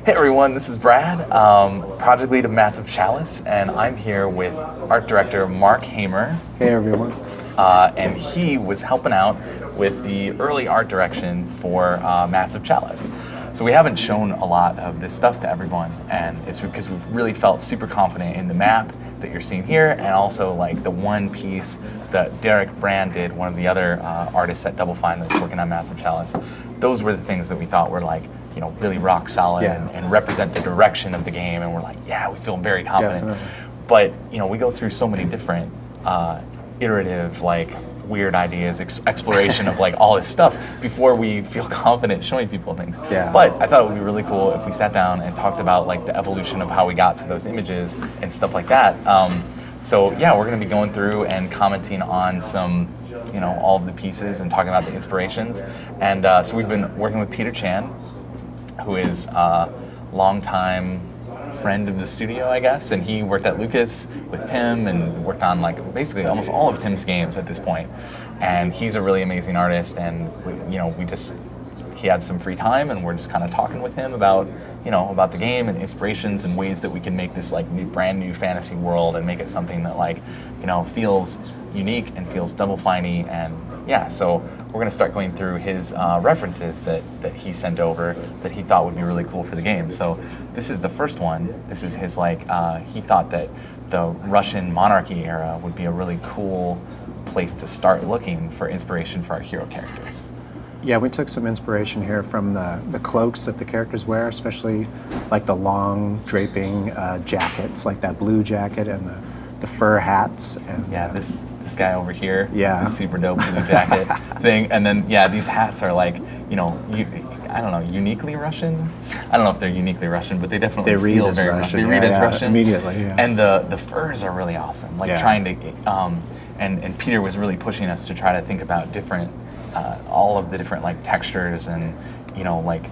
Hey everyone, this is Brad, project lead of Massive Chalice, and I'm here with art director Mark Hamer. Hey everyone. And he was helping out with the early art direction for Massive Chalice. So we haven't shown a lot of this stuff to everyone, and it's because we've really felt super confident in the map that you're seeing here, and also like the one piece that Derek Brand did, one of the other artists at Double Fine that's working on Massive Chalice. Those were the things that we thought were like, you know, really rock solid and represent the direction of the game, and we're like, yeah, we feel very confident. Definitely. But you know, we go through so many different iterative, like weird ideas, exploration of like all this stuff before we feel confident showing people things. Yeah. But I thought it would be really cool if we sat down and talked about like the evolution of how we got to those images and stuff like that. So yeah, we're going to be going through and commenting on some, you know, all of the pieces and talking about the inspirations. And so we've been working with Peter Chan, who is a longtime friend of the studio, I guess, and he worked at Lucas with Tim and worked on like basically almost all of Tim's games at this point. And he's a really amazing artist, and he had some free time, and we're just kind of talking with him about, you know, about the game and inspirations and ways that we can make this like brand new fantasy world and make it something that like, you know, feels unique and feels Double Fine-y. And yeah, so we're going to start going through his references that he sent over that he thought would be really cool for the game. So this is the first one. This is his like, he thought that the Russian monarchy era would be a really cool place to start looking for inspiration for our hero characters. Yeah, we took some inspiration here from the cloaks that the characters wear, especially like the long draping jackets, like that blue jacket and the fur hats. And, yeah, this guy over here, yeah, this super dope blue jacket thing, and then yeah, these hats are like, you know, I don't know, uniquely Russian. I don't know if they're uniquely Russian, but they definitely feel very Russian. They read as Russian immediately. Yeah. And the furs are really awesome. Like trying to, and Peter was really pushing us to try to think about different, all of the different like textures and, you know, like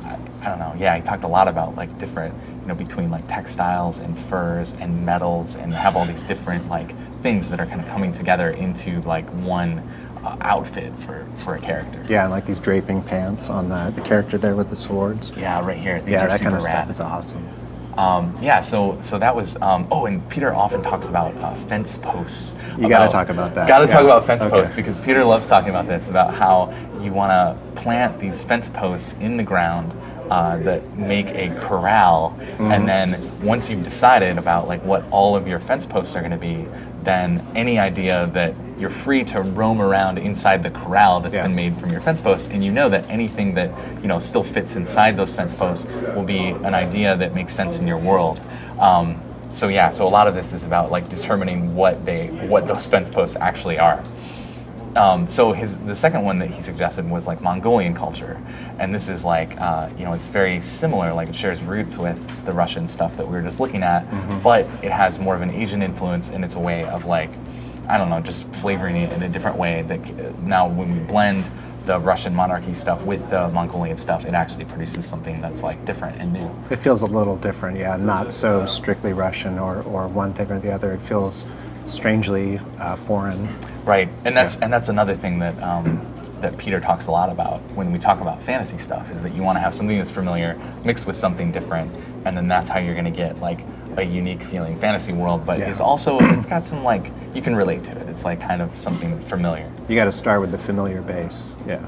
I don't know. Yeah, he talked a lot about like different, you know, between like textiles and furs and metals, and have all these different like things that are kind of coming together into like one outfit for a character. Yeah, and like these draping pants on the character there with the swords. Yeah, right here. These are that super kind of rad. stuff is awesome. Yeah, so that was. Oh, and Peter often talks about fence posts. You got to talk about that. Got to talk about fence posts, because Peter loves talking about this, about how you want to plant these fence posts in the ground that make a corral, and then once you've decided about like what all of your fence posts are going to be, then any idea that you're free to roam around inside the corral that's been made from your fence posts, and you know that anything that, you know, still fits inside those fence posts will be an idea that makes sense in your world. So yeah, so a lot of this is about like determining what those fence posts actually are. So the second one that he suggested was like Mongolian culture, and this is like, you know, it's very similar, like it shares roots with the Russian stuff that we were just looking at, but it has more of an Asian influence, and it's a way of like, I don't know, just flavoring it in a different way. That now when we blend the Russian monarchy stuff with the Mongolian stuff, it actually produces something that's like different and new. It feels a little different, yeah, not so strictly Russian or one thing or the other. It feels strangely foreign. Right, and that's another thing that that Peter talks a lot about when we talk about fantasy stuff, is that you want to have something that's familiar mixed with something different, and then that's how you're going to get like a unique feeling fantasy world, but it's also, it's got some like, you can relate to it. It's like kind of something familiar. You got to start with the familiar base. Yeah.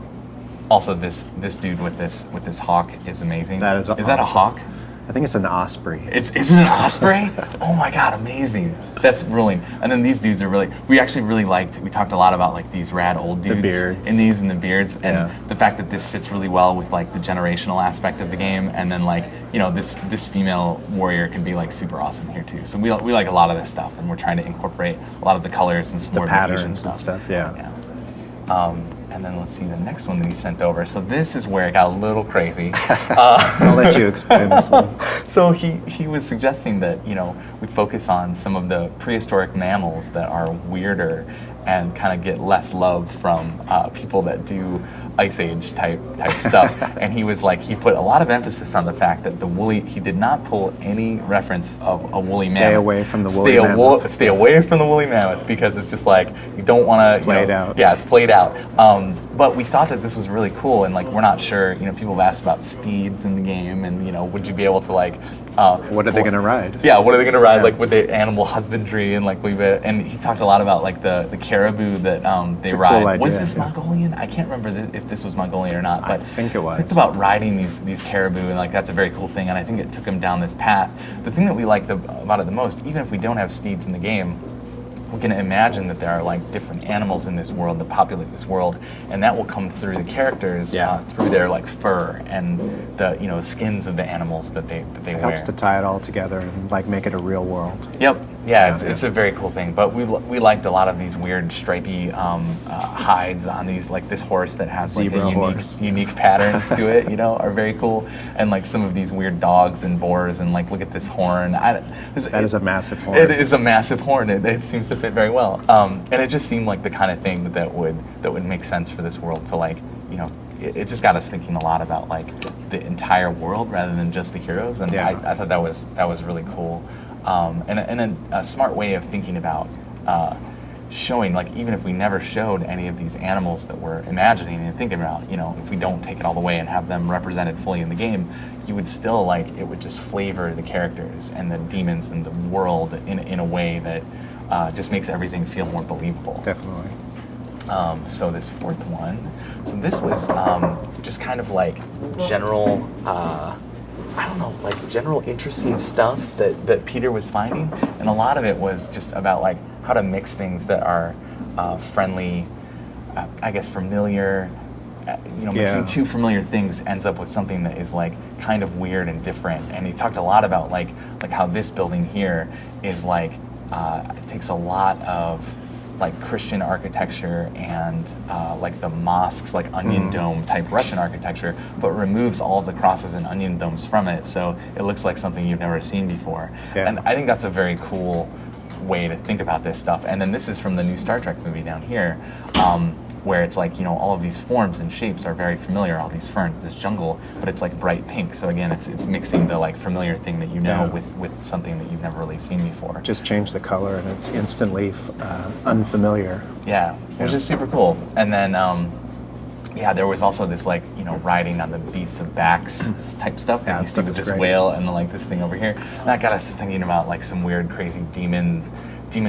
Also, this dude with this hawk is amazing. That is that a hawk? I think it's an osprey. Isn't it an osprey? Oh my god, amazing. That's brilliant. And then these dudes are we actually really liked, we talked a lot about like these rad old dudes. The beards. In these and the beards. And the fact that this fits really well with like the generational aspect of the game. And then like, you know, this female warrior can be like super awesome here too. So we like a lot of this stuff, and we're trying to incorporate a lot of the colors and some more patterns and stuff. Yeah. And then let's see the next one that he sent over. So this is where it got a little crazy. I'll let you explain this one. So he was suggesting that, you know, we focus on some of the prehistoric mammals that are weirder and kind of get less love from people that do Ice Age type stuff. And he was like, he put a lot of emphasis on the fact that he did not pull any reference of a woolly mammoth. Stay away from the woolly mammoth. Stay away from the woolly mammoth, because it's just like, you don't want to play it out. Yeah, it's played out. But we thought that this was really cool, and like we're not sure. People have asked about steeds in the game, and would you be able to like? What are they going to ride? Yeah, what are they going to ride? Yeah. Like with the animal husbandry and like and he talked a lot about like the caribou that they It's a ride. cool idea, Was this yeah. Mongolian? I can't remember if this was Mongolian or not, but I think it was. It's about riding these caribou, and like that's a very cool thing. And I think it took him down this path. The thing that we liked about it the most, even if we don't have steeds in the game, we can imagine that there are like different animals in this world that populate this world, and that will come through the characters through their like fur and the skins of the animals that they wear. It helps to tie it all together and like make it a real world. Yep. Yeah, it's a very cool thing. But we liked a lot of these weird stripy hides on these, like this horse that has like unique patterns to it. Are very cool. And like some of these weird dogs and boars, and like look at this horn. That is a massive horn. It is a massive horn. It seems to fit very well. And it just seemed like the kind of thing that would make sense for this world to like It just got us thinking a lot about like the entire world rather than just the heroes, and I thought that was really cool. And then a smart way of thinking about showing, like even if we never showed any of these animals that we're imagining and thinking about, if we don't take it all the way and have them represented fully in the game, you would still like, it would just flavor the characters and the demons and the world in a way that just makes everything feel more believable. Definitely. So this fourth one, so this was just kind of like general, like general interesting stuff that Peter was finding, and a lot of it was just about like how to mix things that are friendly, I guess familiar. Mixing two familiar things ends up with something that is like kind of weird and different. And he talked a lot about like how this building here is like it takes a lot of like Christian architecture and like the mosques, like onion dome type Russian architecture, but removes all of the crosses and onion domes from it, so it looks like something you've never seen before. Yeah. And I think that's a very cool way to think about this stuff. And then this is from the new Star Trek movie down here, where it's like, all of these forms and shapes are very familiar, all these ferns, this jungle, but it's like bright pink. So again, it's mixing the like familiar thing that with something that you've never really seen before. Just change the color and it's instantly unfamiliar. Yeah, which is super cool. And then, there was also this like, riding on the beasts of backs type stuff. Yeah, you see with this whale and then like this thing over here. And that got us thinking about like some weird, crazy demon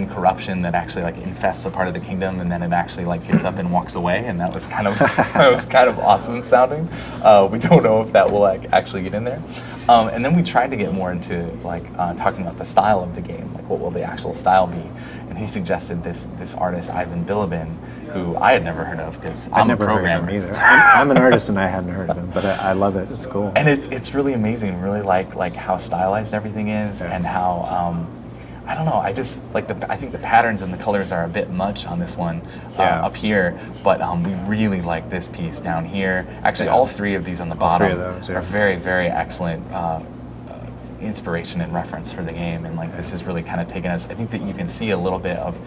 corruption that actually like infests a part of the kingdom, and then it actually like gets up and walks away, and that was kind of awesome sounding. We don't know if that will like actually get in there. And then we tried to get more into like talking about the style of the game, like what will the actual style be. And he suggested this artist Ivan Bilibin, who I had never heard of because I'm a programmer. Heard of him either. I'm an artist and I hadn't heard of him, but I love it. It's cool. And it's really amazing. Really like how stylized everything is, and how I don't know. I just like I think the patterns and the colors are a bit much on this one up here, but we really like this piece down here. Actually, all three of these on the bottom are very, very excellent inspiration and reference for the game. And like this has really kind of taken us. I think that you can see a little bit of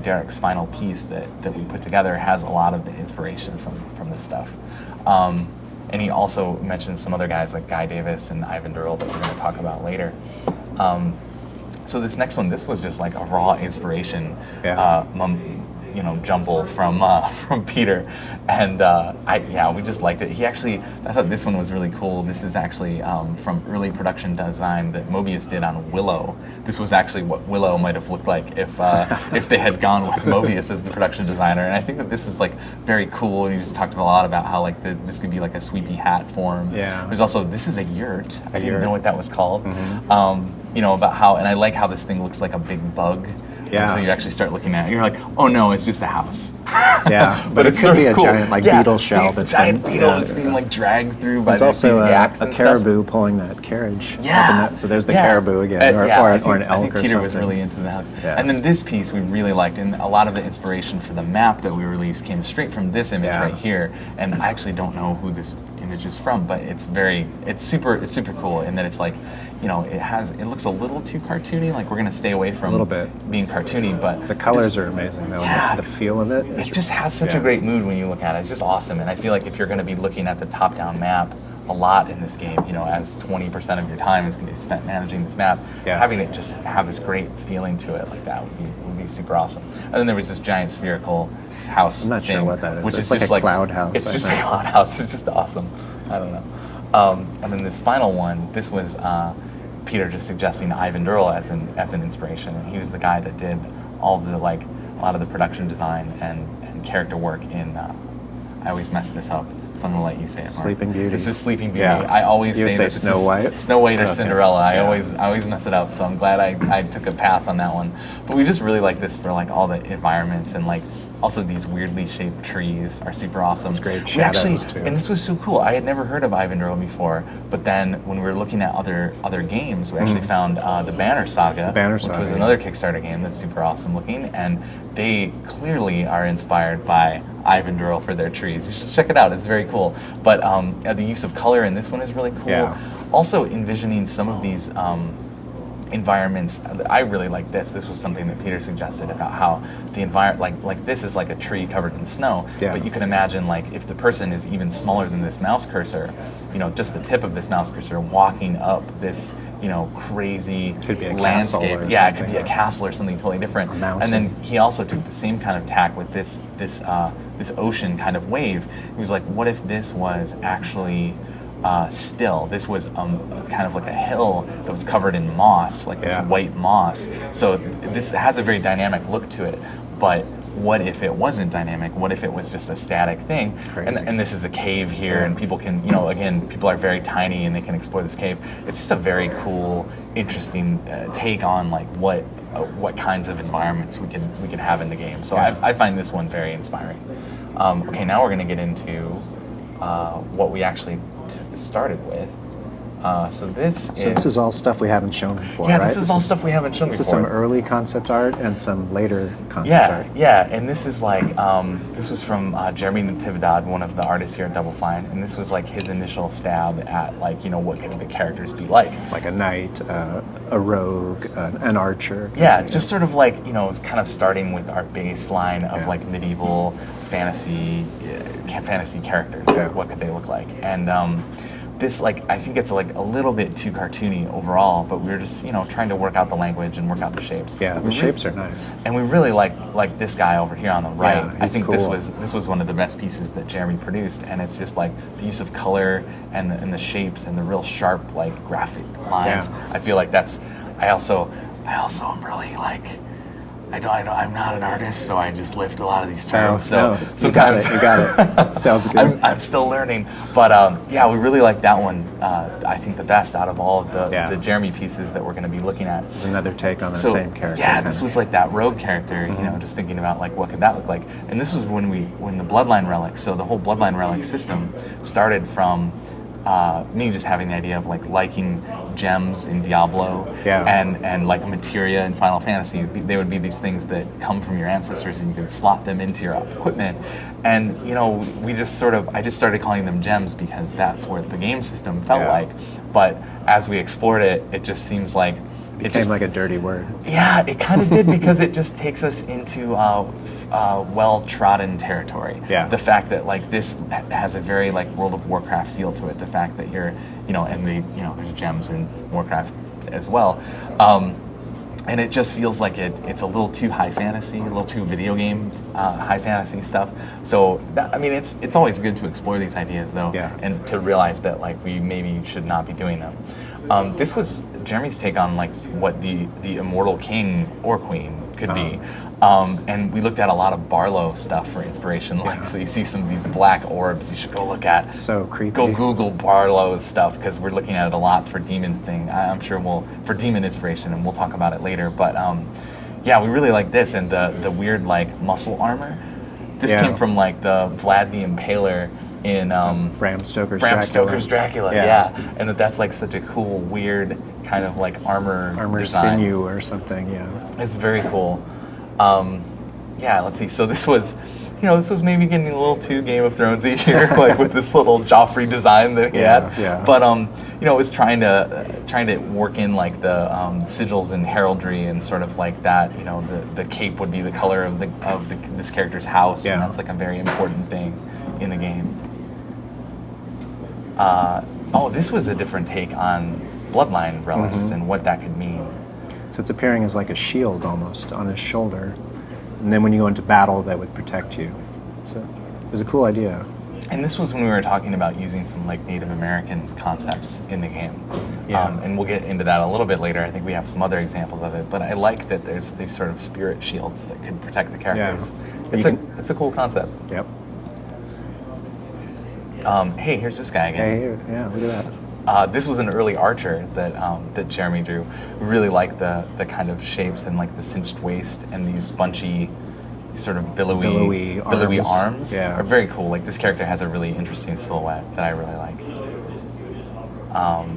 Derek's final piece that we put together has a lot of the inspiration from this stuff. And he also mentioned some other guys like Guy Davis and Ivan Durrell that we're going to talk about later. So this next one, this was just like a raw inspiration, jumble from Peter, and we just liked it. I thought this one was really cool. This is actually from early production design that Mobius did on Willow. This was actually what Willow might have looked like if they had gone with Mobius as the production designer. And I think that this is like very cool. And he just talked a lot about how like this could be like a sweepy hat form. Yeah. There's also, this is a yurt. I didn't know what that was called. About how, and I like how this thing looks like a big bug. Yeah. Until you actually start looking at it, you're like, oh no, it's just a house. Yeah, but it could be a giant beetle shell that's giant beetle that's being like dragged through by these yaks. There's also a caribou pulling that carriage. Yeah. So there's the caribou again, or an elk or something. I think Peter was really into that. Yeah. And then this piece we really liked, and a lot of the inspiration for the map that we released came straight from this image right here. And I actually don't know who this image is from, but it's super cool in that it's like, it looks a little too cartoony. Like we're gonna stay away from a little bit being cartoony, but the colors are amazing though. Yeah, the feel of it. It just has such a great mood when you look at it. It's just awesome. And I feel like if you're gonna be looking at the top-down map a lot in this game. You know, as 20% of your time is going to be spent managing this map, having it just have this great feeling to it like that would be super awesome. And then there was this giant spherical house. I'm not thing, sure what that is. Which it's is like just a cloud house. It's just a cloud house. It's just awesome. I don't know. And then this final one, this was Peter just suggesting Ivan Durrell as an inspiration. And he was the guy that did all the like a lot of the production design and character work in. I always mess this up, so I'm gonna let you say it. Mark. Sleeping Beauty. This is Sleeping Beauty. Yeah. I always You say that this Snow is White? Snow White or Okay. Cinderella. I Yeah. always mess it up. So I'm glad I took a pass on that one. But we just really like this for like all the environments and like. Also, these weirdly shaped trees are super awesome. It's great We actually, shadows, too. and this was so cool. I had never heard of Ivan Durrell before, but then when we were looking at other games, we actually found the Banner Saga, which Saga, was yeah. another Kickstarter game that's super awesome looking, and they clearly are inspired by Ivan Durrell for their trees. You should check it out. It's very cool. But the use of color in this one is really cool. Yeah. Also, envisioning some of these. Environments. I really like this. This was something that Peter suggested about how the environment, like this is like a tree covered in snow. Yeah. But you can imagine like if the person is even smaller than this mouse cursor, you know, just the tip of this mouse cursor walking up this, you know, crazy Could be a landscape. castle or Yeah, it could be a something. castle or something totally different. A mountain. And then he also took the same kind of tack with this ocean kind of wave. He was like, what if this was actually still. This was kind of like a hill that was covered in moss, like this white moss. So this has a very dynamic look to it. But what if it wasn't dynamic? What if it was just a static thing? And this is a cave here, and people can, you know, again, people are very tiny and they can explore this cave. It's just a very cool, interesting take on like what kinds of environments we can have in the game. So I find this one very inspiring. Okay, now we're going to get into what we actually started with. So this is all stuff we haven't shown before, yeah, right? this is all stuff we haven't shown This before. is some early concept art and some later concept art. Yeah, and this is like, this was from Jeremy Natividad, one of the artists here at Double Fine, and this was like his initial stab at like, you know, what could the characters be like. Like a knight, a rogue, an archer. Yeah, just sort of like, you know, kind of starting with our baseline of like medieval fantasy characters. Yeah. What could they look like? And this, like, I think it's like a little bit too cartoony overall, but we were just, you know, trying to work out the language and work out the shapes. Yeah, the shapes are nice. And we really like this guy over here on the right. Yeah, I think this cool. was one of the best pieces that Jeremy produced, and it's just like the use of color and the shapes and the real sharp like graphic lines. Yeah. I feel like that's. I also am really like. I'm not an artist, so I just lift a lot of these terms. So sometimes you got it. Sounds good. I'm still learning, but yeah, we really like that one. I think the best out of all of the Jeremy pieces that we're going to be looking at. There's another take on the same character. Yeah, this was like that rogue character. You know, just thinking about like what could that look like. And this was when the Bloodline relics. So the whole Bloodline relic system started from me just having the idea of like liking gems in Diablo and like materia in Final Fantasy. They would be these things that come from your ancestors and you could slot them into your equipment. And you know, I just started calling them gems because that's where the game system felt like. But as we explored it, it just seems like It became like a dirty word. Yeah, it kind of did because it just takes us into well-trodden territory. Yeah. The fact that like this has a very like World of Warcraft feel to it. The fact that you're, you know, and there's gems in Warcraft as well. And it just feels like it's a little too high fantasy, a little too video game high fantasy stuff. So I mean, it's always good to explore these ideas though, and to realize that like we maybe should not be doing them. This was Jeremy's take on like what the immortal king or queen could be. And we looked at a lot of Barlow stuff for inspiration. Like, so you see some of these black orbs you should go look at. So creepy. Go Google Barlow's stuff because we're looking at it a lot for demons thing. I'm sure for demon inspiration, and we'll talk about it later. But yeah, we really like this and the weird like muscle armor. This came from like the Vlad the Impaler in Bram Stoker's Dracula. Yeah. And that's like such a cool, weird kind of like armor design. Sinew or something. Yeah, it's very cool. Yeah, let's see. So this was maybe getting a little too Game of Thronesy here, like with this little Joffrey design that he had. Yeah. But it was trying to work in like the sigils and heraldry and sort of like that. You know, the cape would be the color of this character's house, and that's like a very important thing in the game. Oh, this was a different take on bloodline relics and what that could mean. So it's appearing as like a shield almost on his shoulder. And then when you go into battle, that would protect you. So it was a cool idea. And this was when we were talking about using some like Native American concepts in the game. Yeah. And we'll get into that a little bit later. I think we have some other examples of it. But I like that there's these sort of spirit shields that could protect the characters. Yeah. It's a cool concept. Yep. Hey, here's this guy again. Hey, here. Yeah, look at that. This was an early archer that Jeremy drew. We really liked the kind of shapes and like the cinched waist and these bunchy, sort of billowy arms. Yeah. Are very cool. Like this character has a really interesting silhouette that I really like.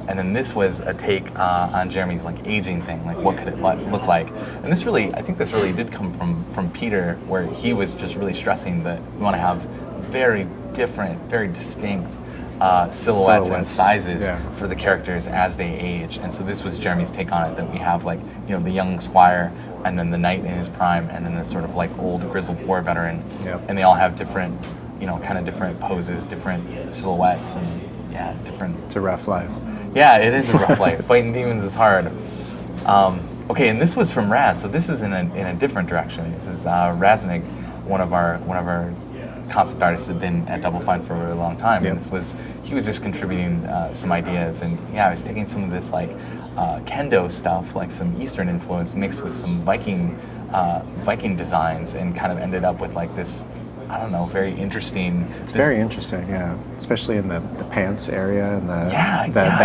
And then this was a take on Jeremy's like aging thing, like what could it look like? And this really, I think this really did come from Peter, where he was just really stressing that we want to have very different, very distinct silhouettes and sizes for the characters as they age. And so this was Jeremy's take on it, that we have like, you know, the young squire and then the knight in his prime and then the sort of like old grizzled war veteran. And they all have different, you know, kind of different poses, different silhouettes, and yeah, different. It's a rough life. Yeah, it is a rough life. Fighting demons is hard. Okay, and this was from Raz, so this is in a different direction. This is Razmig, one of our concept artists had been at Double Fine for a really long time, and he was just contributing some ideas, and yeah, I was taking some of this like kendo stuff, like some Eastern influence mixed with some Viking designs, and kind of ended up with like this, I don't know, very interesting. It's very interesting, yeah. Especially in the pants area and the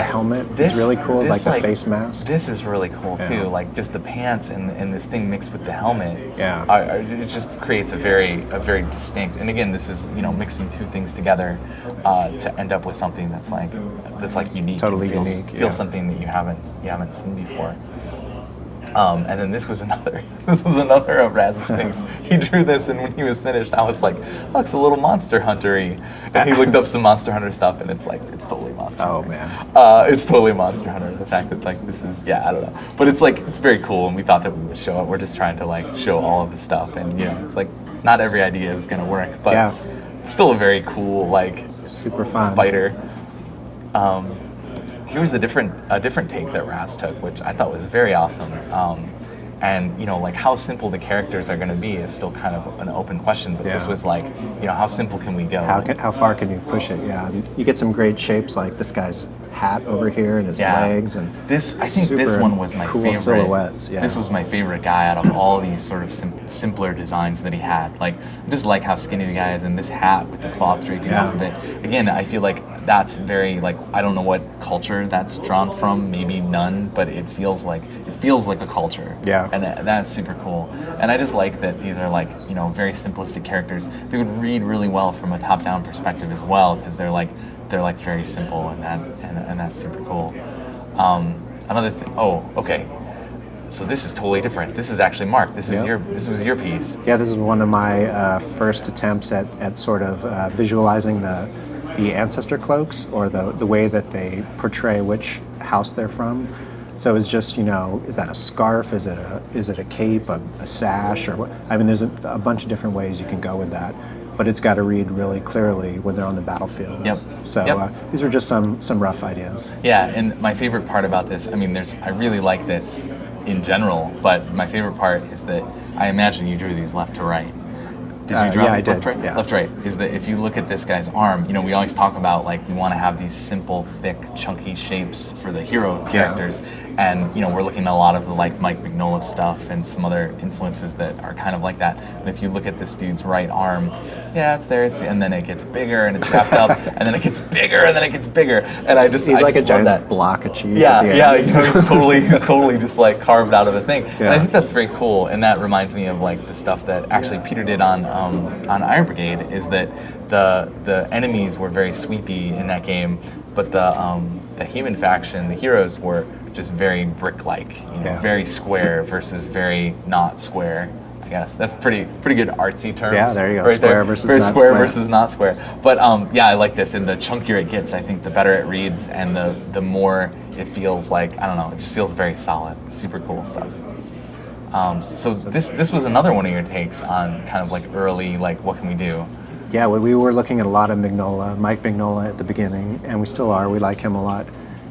helmet. It's really cool, like the face mask. This is really cool too, like just the pants and this thing mixed with the helmet. Yeah. It just creates a very distinct. And again, this is, you know, mixing two things together to end up with something that's like unique. Totally unique. Feels something that you haven't seen before. And then this was another of Raz's things. He drew this, and when he was finished, I was like, "Oh, it's a little Monster Hunter-y." And he looked up some Monster Hunter stuff, and it's totally Monster Hunter. Oh man. It's totally Monster Hunter. The fact that like this is, I don't know, but it's very cool, and we thought that we would show it. We're just trying to like show all of the stuff, and you know, it's like not every idea is gonna work, but it's still a very cool like super fun fighter. Here was a different take that Raz took, which I thought was very awesome. And you know, like how simple the characters are going to be is still kind of an open question. But this was like, you know, how simple can we go? How far can you push it? Yeah, you get some great shapes like this guy's hat over here and his legs, and I think this one was my cool favorite. Silhouettes. Yeah. This was my favorite guy out of all these sort of simpler designs that he had. Like I just like how skinny the guy is, and this hat with the cloth draping off of it. Again, I feel like that's very like, I don't know what culture that's drawn from, maybe none, but it feels like a culture. Yeah. And that's super cool. And I just like that these are like, you know, very simplistic characters. They would read really well from a top-down perspective as well, because they're like very simple, and that's super cool. Another thing. Oh, okay. So this is totally different. This is actually Mark. This was your piece. Yeah, this is one of my first attempts at sort of visualizing the Ancestor Cloaks, or the way that they portray which house they're from. So it's just, you know, is that a scarf? Is it a cape? A sash? Or what? I mean, there's a bunch of different ways you can go with that, but it's got to read really clearly when they're on the battlefield. Yep. So these were just some rough ideas. Yeah, and my favorite part about this, I mean, I really like this in general, but my favorite part is that I imagine you drew these left to right. Did you draw I left did. right? Yeah. Left right is that if you look at this guy's arm, you know, we always talk about like we want to have these simple, thick, chunky shapes for the hero characters, and you know, we're looking at a lot of the like Mike Mignola stuff and some other influences that are kind of like that. And if you look at this dude's right arm, it's there, and then it gets bigger and it's wrapped up, and then it gets bigger and then it gets bigger, and he's like a giant that block of cheese. Yeah, you know, he's totally just like carved out of a thing. And I think that's very cool, and that reminds me of like the stuff that actually Peter did on Iron Brigade, is that the enemies were very sweepy in that game, but the human faction, the heroes, were just very brick-like, you know, very square versus very not square. I guess that's pretty good artsy terms. Yeah, there you go. Right square there. versus very not square versus not square. But I like this, and the chunkier it gets, I think the better it reads, and the more it feels like, I don't know, it just feels very solid. Super cool stuff. So this was another one of your takes on kind of like early, like what can we do? Yeah, we were looking at a lot of Mike Mignola at the beginning, and we still are. We like him a lot,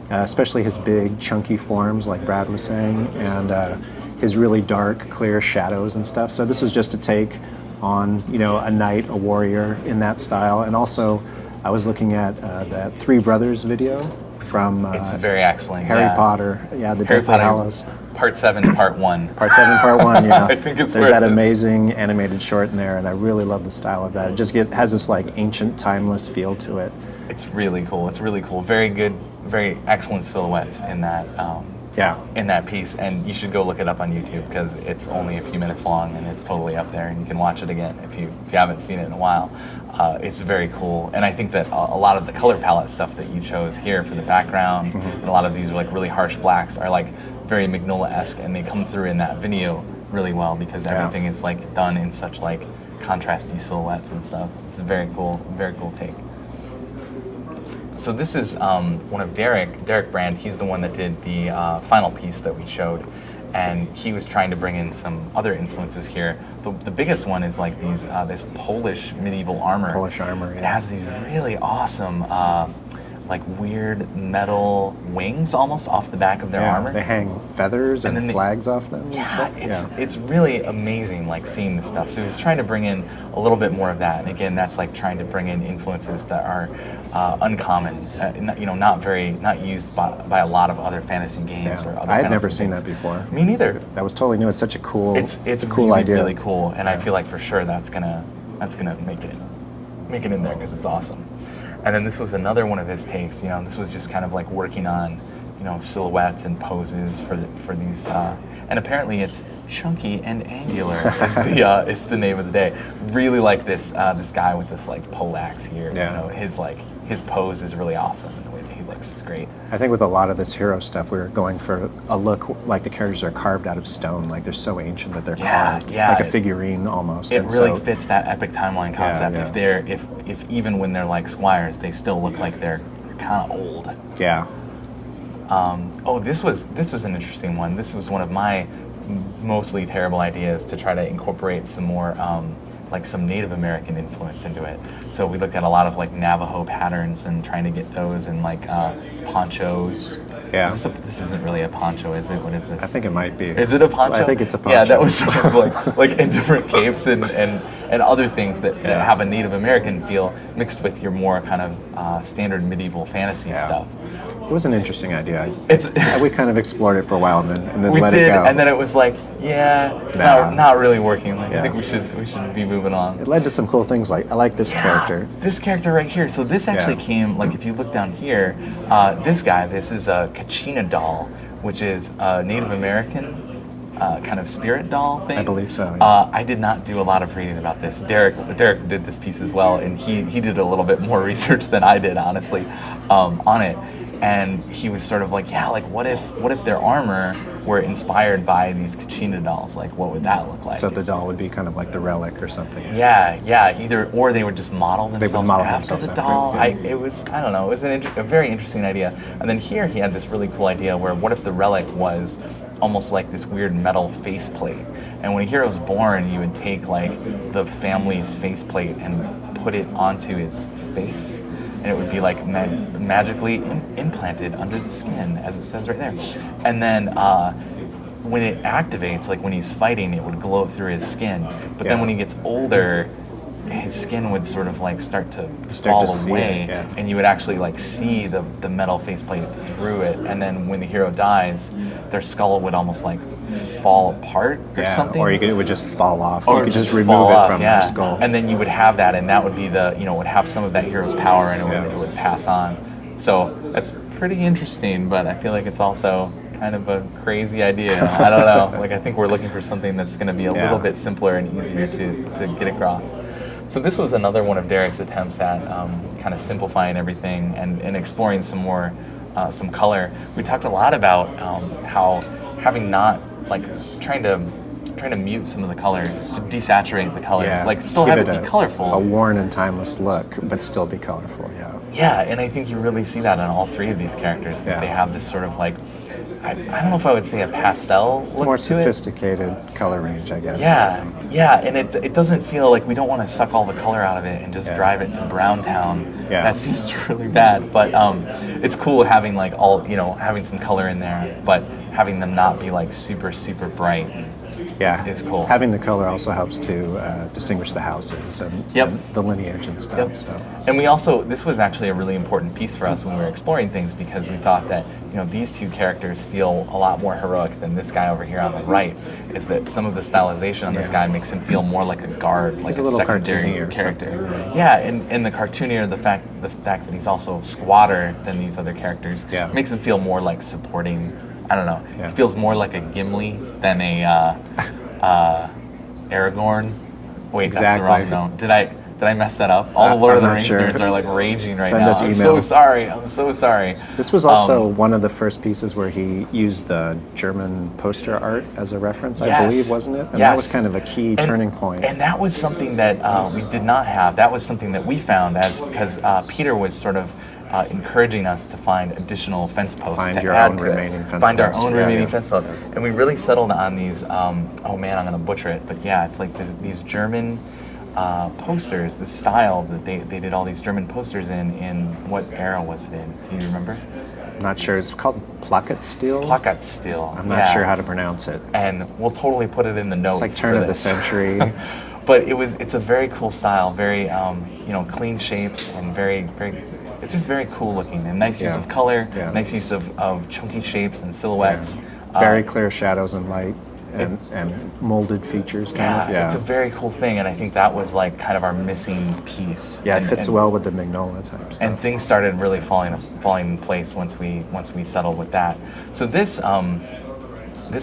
especially his big, chunky forms, like Brad was saying, and his really dark, clear shadows and stuff. So this was just a take on, a knight, a warrior in that style. And also, I was looking at that Three Brothers video from It's very excellent. Harry Potter. Yeah, the Harry Deathly Potter, Hallows. Part 7, Part 1. Part 7, Part 1, yeah. I think it's There's worth that it. amazing animated short in there, and I really love the style of that. It just has this like ancient, timeless feel to it. It's really cool. It's really cool. Very good, very excellent silhouettes in that. In that piece, and you should go look it up on YouTube because it's only a few minutes long and it's totally up there, and you can watch it again if you haven't seen it in a while. It's very cool, and I think that a lot of the color palette stuff that you chose here for the background, and a lot of these like really harsh blacks are like very Mignola-esque, and they come through in that video really well because everything is like done in such like contrasty silhouettes and stuff. It's a very cool take. So this is one of Derek Brand. He's the one that did the final piece that we showed, and he was trying to bring in some other influences here. The biggest one is like this Polish medieval armor. Polish armor, yeah. It has these really awesome, like weird metal wings almost off the back of their armor. They hang feathers and flags off them. It's really amazing, like seeing this stuff. So he's trying to bring in a little bit more of that, and again, that's like trying to bring in influences that are uncommon, not used by a lot of other fantasy games or other. I had never fantasy seen things. that before. Me neither. That was totally new. It's such a cool. It's a cool idea. Really cool, and I feel like for sure that's gonna make it in there because it's awesome. And then this was another one of his takes. This was just kind of like working on, silhouettes and poses for these. And apparently it's chunky and angular is the name of the day. Really like this guy with this like poleaxe here. His pose is really awesome, and the way that he looks is great. I think with a lot of this hero stuff, we were going for a look like the characters are carved out of stone, like they're so ancient that they're carved, like a figurine almost. It really fits that epic timeline concept. Yeah. If even when they're like squires, they still look like they're kind of old. Yeah. This was an interesting one. This was one of my mostly terrible ideas to try to incorporate some more like some Native American influence into it. So we looked at a lot of like Navajo patterns and trying to get those in like ponchos. Yeah. This isn't really a poncho, is it? What is this? I think it might be. Is it a poncho? I think it's a poncho. Yeah, that was sort of like in different capes and other things that have a Native American feel mixed with your more kind of standard medieval fantasy stuff. It was an interesting idea. We kind of explored it for a while and then we let did, it go. And then it was like, it's not really working. Like, I think we should be moving on. It led to some cool things. Like I like this character. This character right here. So this actually came, like if you look down here, this is a Kachina doll, which is a Native American kind of spirit doll thing. I believe so. Yeah. I did not do a lot of reading about this. Derek did this piece as well, and he did a little bit more research than I did, honestly, on it. And he was sort of like, what if their armor were inspired by these Kachina dolls? Like, what would that look like? So the doll would be kind of like the relic or something. Either or they would just model themselves after the doll. It was a very interesting idea. And then here he had this really cool idea where what if the relic was almost like this weird metal faceplate, and when a hero's born, you would take like the family's faceplate and put it onto his face. And it would be like magically implanted under the skin, as it says right there. And then when it activates, like when he's fighting, it would glow through his skin. But then when he gets older, his skin would sort of like start to fall away, and you would actually like see the metal faceplate through it. And then when the hero dies, their skull would almost like fall apart or something. Or it would just fall off. Or you could just remove it from their skull. And then you would have that, and that would be would have some of that hero's power, and it would pass on. So that's pretty interesting, but I feel like it's also kind of a crazy idea. I don't know. Like I think we're looking for something that's going to be a little bit simpler and easier to get across. So this was another one of Derek's attempts at kind of simplifying everything and exploring some more some color. We talked a lot about how having not like trying to mute some of the colors, to desaturate the colors, like still have it be colorful. A worn and timeless look, but still be colorful, Yeah, and I think you really see that on all three of these characters. That they have this sort of like I don't know if I would say a pastel It's look more to sophisticated color range, I guess. Yeah, and it doesn't feel like we don't want to suck all the color out of it and just Yeah. drive it to Brown Town. Yeah. That seems really bad, but it's cool having like having some color in there, but having them not be like super bright. Yeah, is cool. Having the color also helps to distinguish the houses and, Yep. and the lineage and stuff. Yep. So And this was actually a really important piece for us when we were exploring things, because we thought that, these two characters feel a lot more heroic than this guy over here on the right. Is that some of the stylization on this Yeah. guy makes him feel more like a guard, like a little secondary cartoony or character. something. Yeah, and the cartoonier, the fact that he's also squatter than these other characters makes him feel more like supporting. I don't know. Yeah. He feels more like a Gimli than a Aragorn. Wait, Exactly. that's the wrong note. Did I mess that up? All the Lord of the I'm not Rings sure. nerds are like raging right Send now. us I'm so emails. sorry. I'm so sorry. this was also one of the first pieces where he used the German poster art as a reference, I Yes. believe, wasn't it? And Yes. that was kind of a key turning point. And that was something that we did not have. That was something that we found because Peter was sort of encouraging us to find additional fence posts. Find to your add own to it. remaining fence Find posts. our own Yeah, remaining yeah. fence posts. And we really settled on these, oh man, I'm going to butcher it. But yeah, it's like these German posters, the style that they did all these German posters in what era was it in? Do you remember? I'm not sure. It's called Placket Steel. Plakatsstil. I'm not sure how to pronounce it. And we'll totally put it in the notes. It's like turn for of the this. century. But it's a very cool style, very clean shapes and very it's just very cool looking and nice use Yeah. of color, Yeah. nice use of chunky shapes and silhouettes. Very clear shadows and light and molded features. Kind of. Yeah. It's a very cool thing, and I think that was like kind of our missing piece. Yeah, it And- fits and- well with the Magnolia type stuff. and things started really falling in place once we settled with that. So this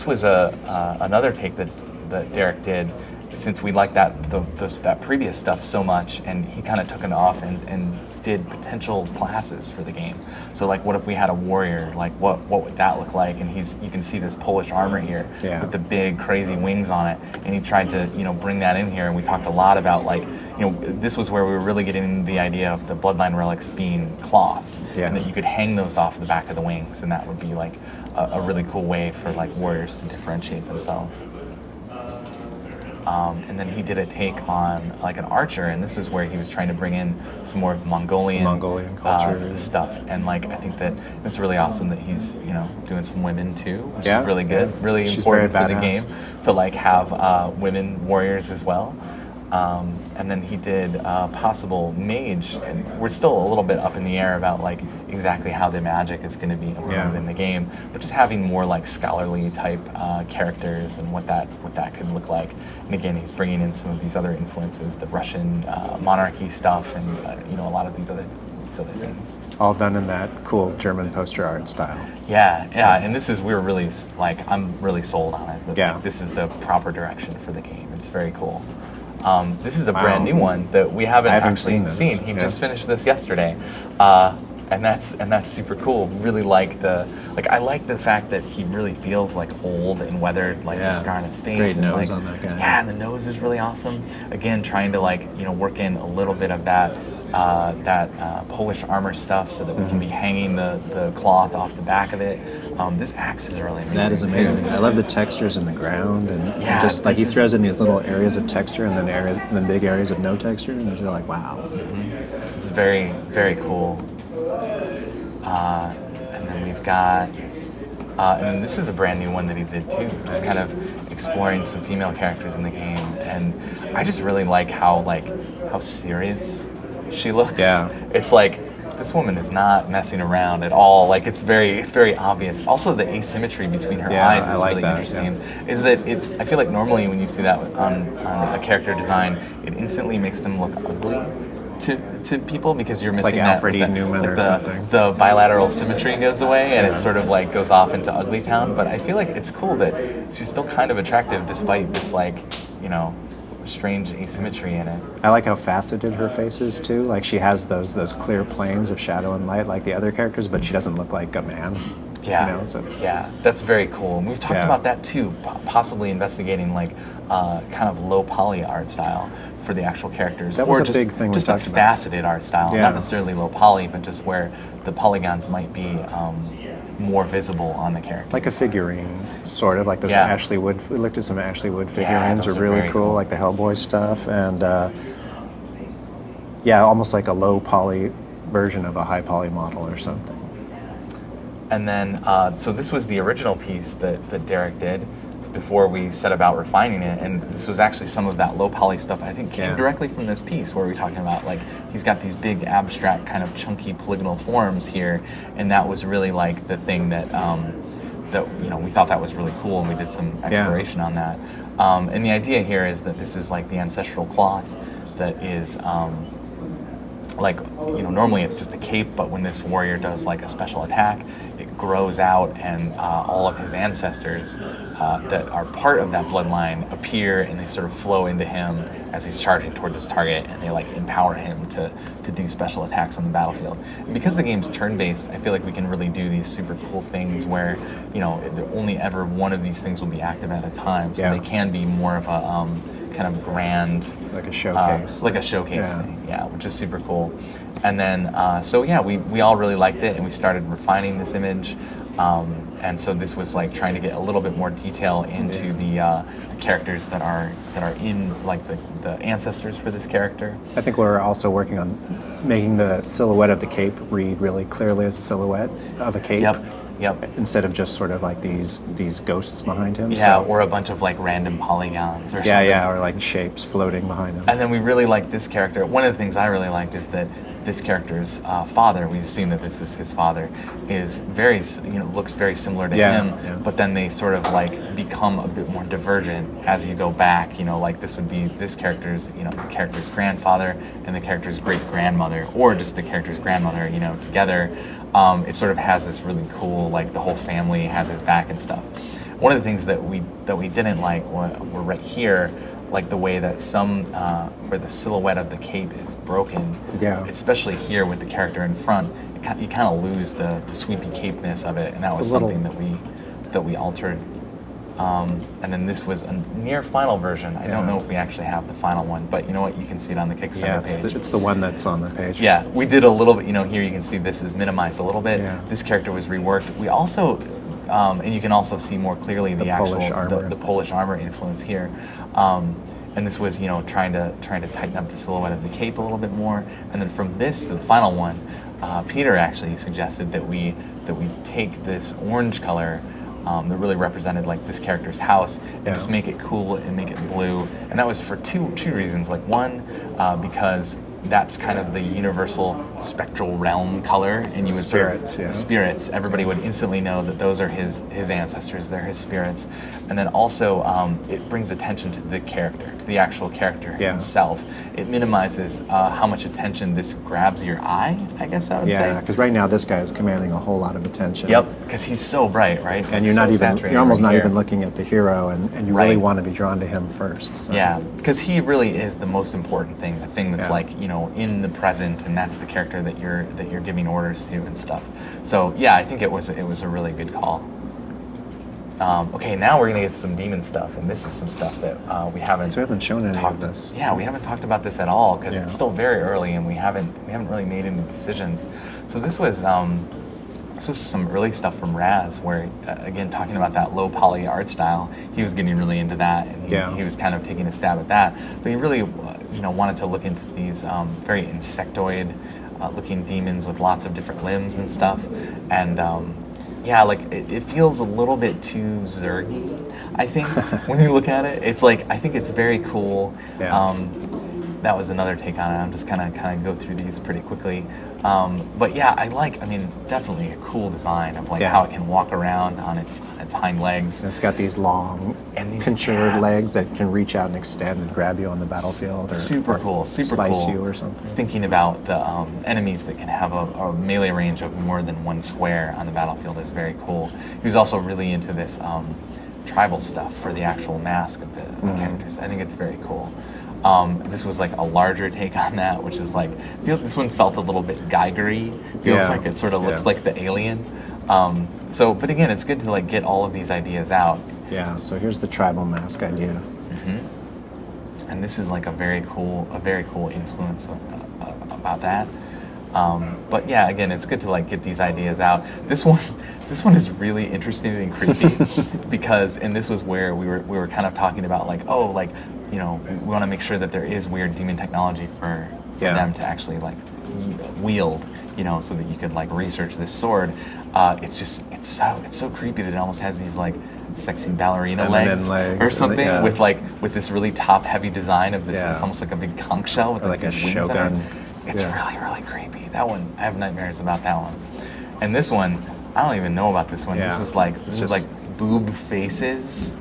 was another take that Derek did, since we liked that previous stuff so much, and he kind of took it off and did potential classes for the game. So like, what if we had a warrior? Like, what would that look like? And you can see this Polish armor here Yeah. with the big crazy wings on it, and he tried to bring that in here. And we talked a lot about like this was where we were really getting into the idea of the bloodline relics being cloth, Yeah. and that you could hang those off the back of the wings, and that would be like a really cool way for like warriors to differentiate themselves. And then he did a take on like an archer, and this is where he was trying to bring in some more of Mongolian culture stuff. And like, I think that it's really awesome that he's doing some women too, which Yeah, is really good, yeah. really She's important very for the game badass. to like have women warriors as well. And then he did possible mage, and we're still a little bit up in the air about like exactly how the magic is going to be implemented Yeah. in the game, but just having more like scholarly type characters and what that could look like. And again, he's bringing in some of these other influences, the Russian monarchy stuff, and a lot of these other things. All done in that cool German poster art style. Yeah, and we're really like, I'm really sold on it. That, Yeah. like, this is the proper direction for the game. It's very cool. This is a Wow. brand new one that we haven't I haven't actually seen this. He Yeah. just finished this yesterday, and that's super cool. Really like I like the fact that he really feels like old and weathered, like Yeah. the scar on his face. Great and nose like, on that guy. Yeah, and the nose is really awesome. Again, trying to like work in a little bit of that Polish armor stuff, so that we can be hanging the cloth off the back of it. This axe is really amazing. That is too. amazing. I love the textures in the ground, and Yeah, just like he this is- throws in these little areas of texture and then big areas of no texture, and you're like, wow. It's very, very cool. And then we've got, and then this is a brand new one that he did too. Just Nice. kind of exploring some female characters in the game, and I just really like how serious she looks. Yeah. It's like, this woman is not messing around at all. Like, it's very obvious. Also, the asymmetry between her Yeah, eyes I is like really that, interesting. Is that I feel like normally when you see that on a character design, it instantly makes them look ugly to people, because you're missing like that Alfred E. that- Newman like or the, something. The bilateral symmetry goes away, and Yeah. it sort of like goes off into ugly town. But I feel like it's cool that she's still kind of attractive despite this strange asymmetry in it. I like how faceted her face is too. Like she has those clear planes of shadow and light like the other characters, but she doesn't look like a man. Yeah, You know, so- yeah, that's very cool. And we've talked Yeah. about that too, possibly investigating like kind of low poly art style for the actual characters. That was or a just, big thing we just talked a about. faceted art style, Yeah. not necessarily low poly, but just where the polygons might be more visible on the character. Like a figurine, sort of like those Yeah. Ashley Wood. We looked at some Ashley Wood figurines. those are are really very cool, cool. like the Hellboy stuff, and yeah, almost like a low poly version of a high poly model or something. And then, so this was the original piece that Derek did before we set about refining it. And this was actually some of that low poly stuff I think came Yeah. directly from this piece where we were talking about, like, he's got these big abstract kind of chunky polygonal forms here. And that was really like the thing that, we thought that was really cool, and we did some exploration on that. And the idea here is that this is like the ancestral cloth that is, normally it's just a cape, but when this warrior does like a special attack, it grows out, and all of his ancestors that are part of that bloodline appear, and they sort of flow into him as he's charging toward his target, and they like empower him to do special attacks on the battlefield. And because the game's turn-based, I feel like we can really do these super cool things where, only ever one of these things will be active at a time, so they can be more of a kind of grand, like a showcase, thing, which is super cool. And then, we all really liked it, and we started refining this image. And so this was like trying to get a little bit more detail into the characters that are in like the ancestors for this character. I think we're also working on making the silhouette of the cape read really clearly as a silhouette of a cape. Yep. Instead of just sort of like these ghosts behind him. Yeah, or a bunch of like random polygons or something. Yeah, or like shapes floating behind him. And then we really like this character. One of the things I really liked is that this character's father, we assume that this is his father, is very, looks very similar to him, but then they sort of like become a bit more divergent as you go back. Like this would be this character's, the character's grandfather and the character's great-grandmother, or just the character's grandmother, together. It sort of has this really cool, like the whole family has his back and stuff. One of the things that we didn't like were right here, like the way that where the silhouette of the cape is broken. Yeah. Especially here with the character in front, you kind of lose the sweepy capeness of it, and that was something that we altered. And then this was a near final version. I don't know if we actually have the final one, but you know what? You can see it on the Kickstarter page. It's the one that's on the page. Yeah, we did a little bit. Here you can see this is minimized a little bit. Yeah. This character was reworked. We also, and you can also see more clearly the actual Polish armor. The Polish armor influence here. And this was, trying to tighten up the silhouette of the cape a little bit more. And then from this to the final one, Peter actually suggested that we take this orange color that really represented like this character's house, and just make it cool and make it blue. And that was for two reasons. Like one, because that's kind of the universal spectral realm color, and you would the spirits. Everybody would instantly know that those are his ancestors. They're his spirits. And then also, it brings attention to the character, to the actual character himself. It minimizes how much attention this grabs your eye, I guess I would say. Yeah, because right now this guy is commanding a whole lot of attention. Yep, because he's so bright, right? And you're almost not even looking at the hero, and you really want to be drawn to him first. So. Yeah, because he really is the most important thing, the thing that's like, in the present, and that's the character that you're giving orders to and stuff. So yeah, I think it was a really good call. Okay, now we're gonna get to some demon stuff, and this is some stuff that we haven't. So we haven't shown any of this. Yeah, we haven't talked about this at all because it's still very early, and we haven't really made any decisions. So this was some early stuff from Raz, where again talking about that low poly art style, he was getting really into that, and he was kind of taking a stab at that. But he really wanted to look into these very insectoid looking demons with lots of different limbs and stuff, and it feels a little bit too Zergy, I think. When you look at it, it's like, I think it's very cool. That was another take on it. I'm just kind of go through these pretty quickly. But yeah, definitely a cool design of how it can walk around on its hind legs. And it's got these long, contured legs that can reach out and extend and grab you on the battlefield, or super cool, slice you or something. Thinking about the enemies that can have a melee range of more than one square on the battlefield is very cool. He was also really into this tribal stuff for the actual mask of the characters. I think it's very cool. This was like a larger take on that, which is like, this one felt a little bit Geiger-y. Feels like it sort of looks like the alien. But again, it's good to like get all of these ideas out. Yeah, so here's the tribal mask idea. And this is like a very cool influence about that. But yeah, again, it's good to like get these ideas out. This one is really interesting and creepy because, and this was where we were kind of talking about like, oh, like, you know, we want to make sure that there is weird demon technology for them to actually like wield, you know, so that you could like research this sword. It's so creepy that it almost has these like sexy ballerina legs or something with this really top heavy design of this. It's almost like a big conch shell with like these wings on it. It's really creepy. That one, I have nightmares about that one. And this one, I don't even know about this one. This is like boob faces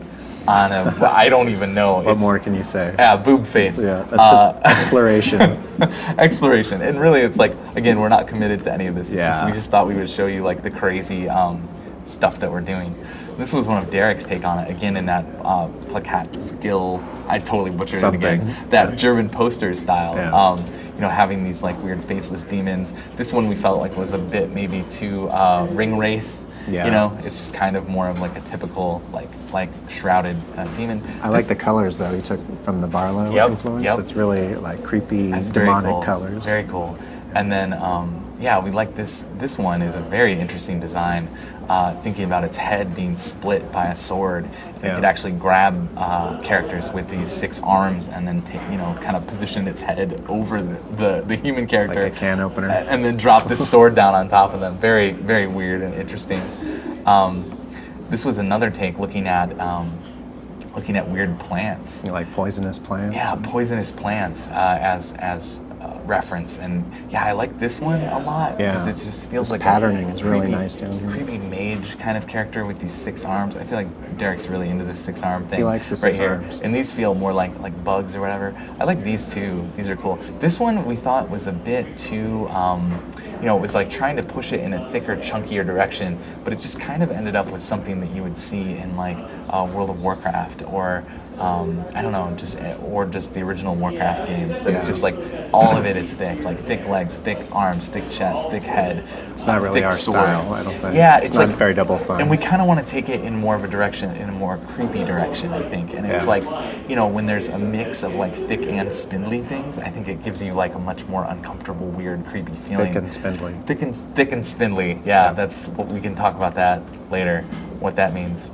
on a. I don't even know. What more can you say? Yeah, boob face. Yeah, that's just exploration. Exploration, and really, it's like, again, we're not committed to any of this. We just thought we would show you like the crazy stuff that we're doing. This was one of Derek's take on it, again in that plakat skill. I totally butchered it again. That German poster style. You know, having these like weird faceless demons. This one we felt like was a bit maybe too ring wraith. You know, it's just kind of more of like a typical like shrouded demon. I like the colors though. He took from the Barlow influence. It's really like creepy, demonic colors. Very cool. And then we like this. This one is a very interesting design. Thinking about its head being split by a sword, it could actually grab characters with these 6 arms and then kind of position its head over the human character, like a can opener, and then drop this sword down on top of them. Very, very weird and interesting. This was another take looking at weird plants, like poisonous plants. Yeah, poisonous plants as reference, and I like this one a lot because it just feels like patterning is really nice down here. Creepy mage kind of character with these 6 arms. I feel like Derek's really into this 6 arm thing. He likes the 6 arms. And these feel more like bugs or whatever. I like these too. These are cool. This one we thought was a bit too, it was like trying to push it in a thicker, chunkier direction, but it just kind of ended up with something that you would see in like World of Warcraft or I don't know, just the original Warcraft games. That's just like all of it is thick, like thick legs, thick arms, thick chest, thick head. It's not really our sword. style, I don't think. Yeah, it's not like, very Double Fine. And we kind of want to take it in more of a direction, in a more creepy direction, I think. And it's like, when there's a mix of like thick and spindly things, I think it gives you like a much more uncomfortable, weird, creepy feeling. Thick and spindly. Thick and spindly. Yeah, that's what we can talk about that later, what that means.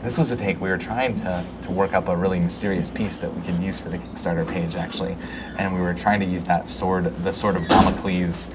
This was a take. We were trying to work up a really mysterious piece that we could use for the Kickstarter page, actually. And we were trying to use that sword, the sword of Damocles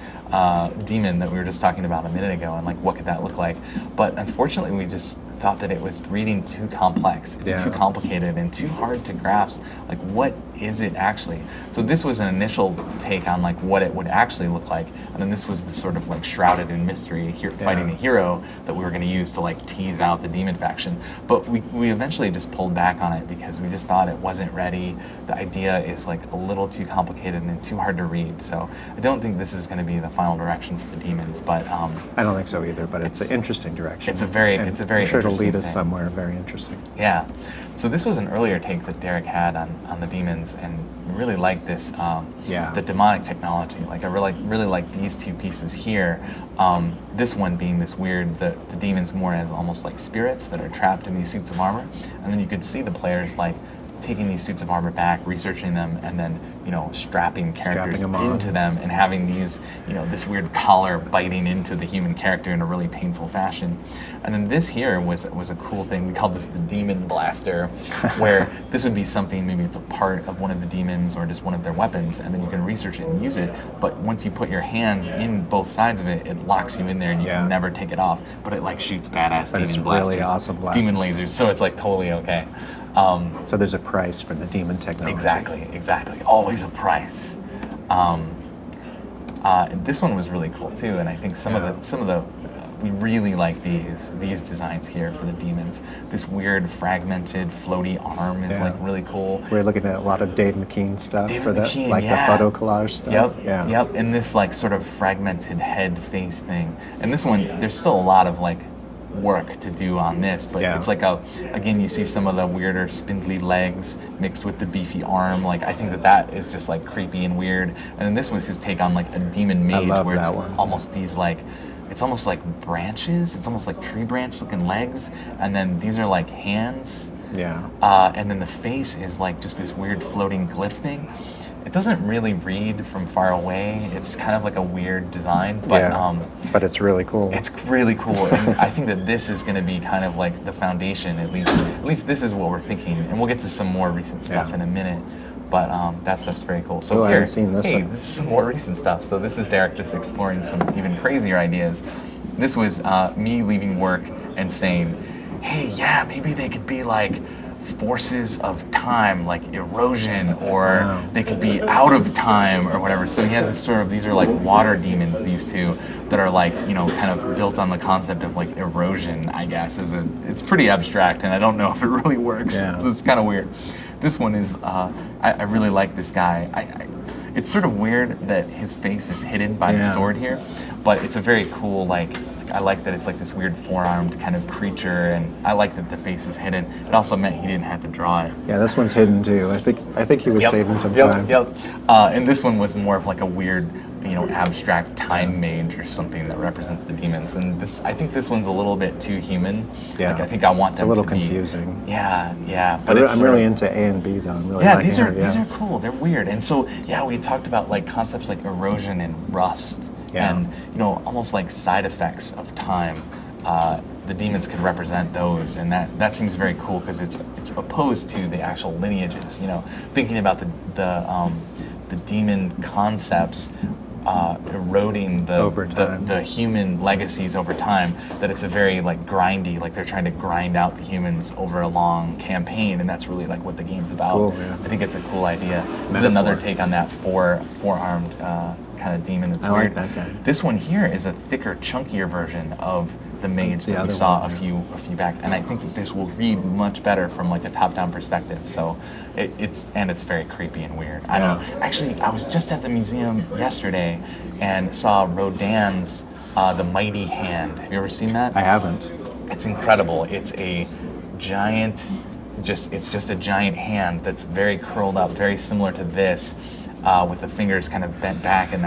demon that we were just talking about a minute ago, and like, what could that look like? But unfortunately, we just thought that it was reading too complex. It's too complicated and too hard to grasp. Like, what is it actually? So this was an initial take on like what it would actually look like, and then this was the sort of like shrouded in mystery, fighting a hero that we were going to use to like tease out the demon faction. But we eventually just pulled back on it because we just thought it wasn't ready. The idea is like a little too complicated and too hard to read. So I don't think this is going to be the final direction for the demons. But I don't think so either. But it's an interesting direction. It's a very I'm sure it'll lead us somewhere very interesting. Yeah. So this was an earlier take that Derek had on the demons, and really liked this, the demonic technology. Like I really like these 2 pieces here. This one being this weird, the demons more as almost like spirits that are trapped in these suits of armor, and then you could see the players like taking these suits of armor back, researching them, and then strapping characters into them, and having these this weird collar biting into the human character in a really painful fashion. And then this here was a cool thing. We called this the demon blaster, where this would be something, maybe it's a part of one of the demons or just one of their weapons, and then you can research it and use it. But once you put your hands in both sides of it, it locks you in there and you can never take it off. But it like shoots badass demon blasters, really awesome blasters, demon lasers. So it's like totally okay. So there's a price for the demon technology. Exactly. Always a price. This one was really cool too, and I think some of the we really like these designs here for the demons. This weird fragmented floaty arm is like really cool. We're looking at a lot of Dave McKean stuff the photo collage stuff. Yep. And this like sort of fragmented head face thing. And this one, there's still a lot of like work to do on this, but it's like again, you see some of the weirder spindly legs mixed with the beefy arm. Like I think that is just like creepy and weird. And then this was his take on like a demon mage, where it's almost these like, it's almost like branches. It's almost like tree branch looking legs, and then these are like hands. And then the face is like just this weird floating glyph thing. it doesn't really read from far away. It's kind of like a weird design, but but it's really cool. It's really cool, and I think that this is going to be kind of like the foundation. At least this is what we're thinking, and we'll get to some more recent stuff in a minute. But that stuff's very cool. So I haven't seen this. Hey, this is some more recent stuff. So this is Derek just exploring some even crazier ideas. This was me leaving work and saying, hey, yeah, maybe they could be like forces of time, like erosion, or they could be out of time or whatever. So he has this sort of, these are like water demons, these two, that are like, you know, kind of built on the concept of like erosion, I guess. It's pretty abstract, and I don't know if it really works. Yeah. It's kind of weird. This one is, I really like this guy. It's sort of weird that his face is hidden by the sword here, but it's a very cool, I like that it's like this weird four-armed kind of creature, and I like that the face is hidden. It also meant he didn't have to draw it. Yeah, this one's hidden too. I think he was saving some time. And this one was more of like a weird, you know, abstract time mage or something that represents the demons. And this, I think this one's a little bit too human. Yeah, like, I think I want them a little to be confusing. Yeah. But I'm really into A and B though. I'm really liking these it, are cool. They're weird. And so we talked about like concepts like erosion and rust. Yeah. And, you know, almost like side effects of time. The demons could represent those, and that seems very cool because it's opposed to the actual lineages. You know, thinking about the demon concepts eroding the human legacies over time. That it's a very like grindy, like they're trying to grind out the humans over a long campaign, and that's really like what the game's about. Cool, yeah. I think it's a cool idea. Metaphor. This is another take on that four-armed kind of demon. That's weird. I like that guy. This one here is a thicker, chunkier version of the mage that we saw a few back, and I think that this will read much better from like a top-down perspective. So it's very creepy and weird. I don't know. Actually, I was just at the museum yesterday and saw Rodin's The Mighty Hand. Have you ever seen that? I haven't. It's incredible. It's a giant, it's just a giant hand that's very curled up, very similar to this, with the fingers kind of bent back and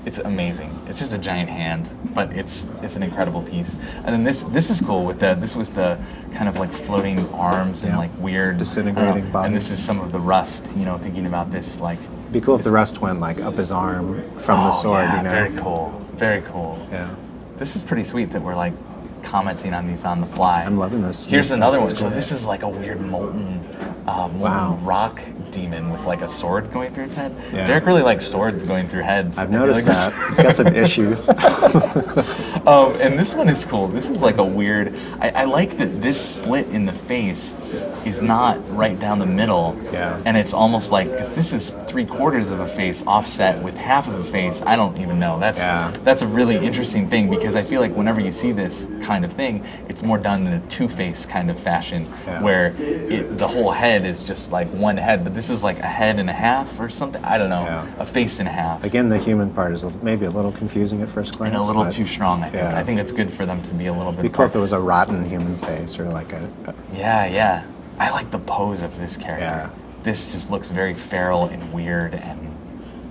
it's amazing. It's just a giant hand, but it's an incredible piece. And then this is cool this was the kind of like floating arms and like weird disintegrating body. And this is some of the rust, you know, thinking about this like. It'd be cool if the rust went like up his arm from the sword, yeah, you know. Very cool. Very cool. Yeah. This is pretty sweet that we're like commenting on these on the fly. I'm loving this. Here's another one. So this is like a weird molten rock demon with like a sword going through its head. Yeah. Derek really likes swords going through heads. I've noticed that. He's got some issues. And this one is cool. This is like a weird. I like that this split in the face is not right down the middle. Yeah. And it's almost like, because this is 3/4 of a face offset with half of a face. I don't even know. That's a really interesting thing, because I feel like whenever you see this kind of thing, it's more done in a two-face kind of fashion, where the whole head is just like one head, but this is like a head and a half or something. I don't know. A face and a half. Again, the human part is maybe a little confusing at first glance. And a little too strong, I think. I think it's good for them to be a little bit. It'd be cool if it was a rotten human face or like a. Yeah. I like the pose of this character. Yeah. This just looks very feral and weird, and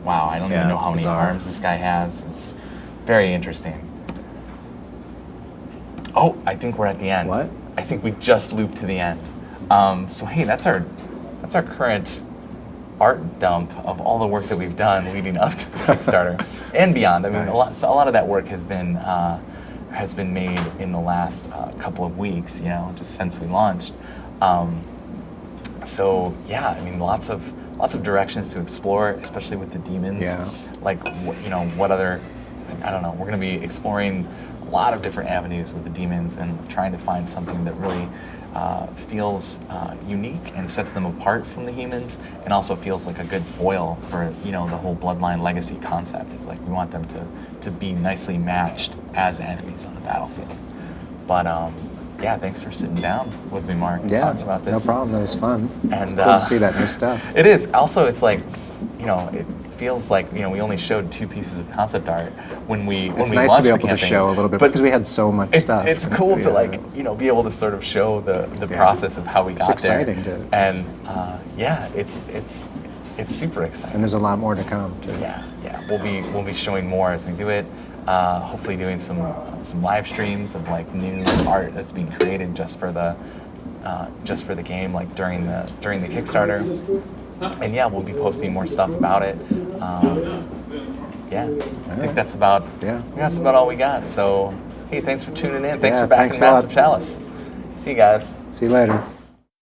wow, I don't even know how many arms this guy has. It's very interesting. Oh, I think we're at the end. What? I think we just looped to the end. So hey, that's our current art dump of all the work that we've done leading up to the Kickstarter and beyond. I mean, Nice. a lot of that work has been made in the last couple of weeks, you know, just since we launched. So yeah, I mean, lots of directions to explore, especially with the demons. Yeah. Like, you know, what other, I don't know. We're going to be exploring a lot of different avenues with the demons and trying to find something that really feels unique and sets them apart from the humans, and also feels like a good foil for, you know, the whole bloodline legacy concept. It's like we want them to be nicely matched as enemies on the battlefield. But yeah, thanks for sitting down with me, Mark. Yeah, talking about this. no problem. That was fun. It's And cool to see that new stuff. It is. Also, it's like, you know, it feels like, you know, we only showed 2 pieces of concept art when we It's launched nice to be able the to campaign. show a little bit, But because we had so much stuff. It's cool to like, you know, be able to sort of show the process of how we got there. It's exciting to. And yeah, it's super exciting. And there's a lot more to come too. Yeah. We'll be showing more as we do it. Hopefully doing some live streams of like new art that's being created just for the game, like during the Kickstarter. And yeah, we'll be posting more stuff about it. Yeah, I think that's about all we got. So hey, thanks for tuning in. Thanks for backing thanks a lot. Massive Chalice. See you guys. See you later.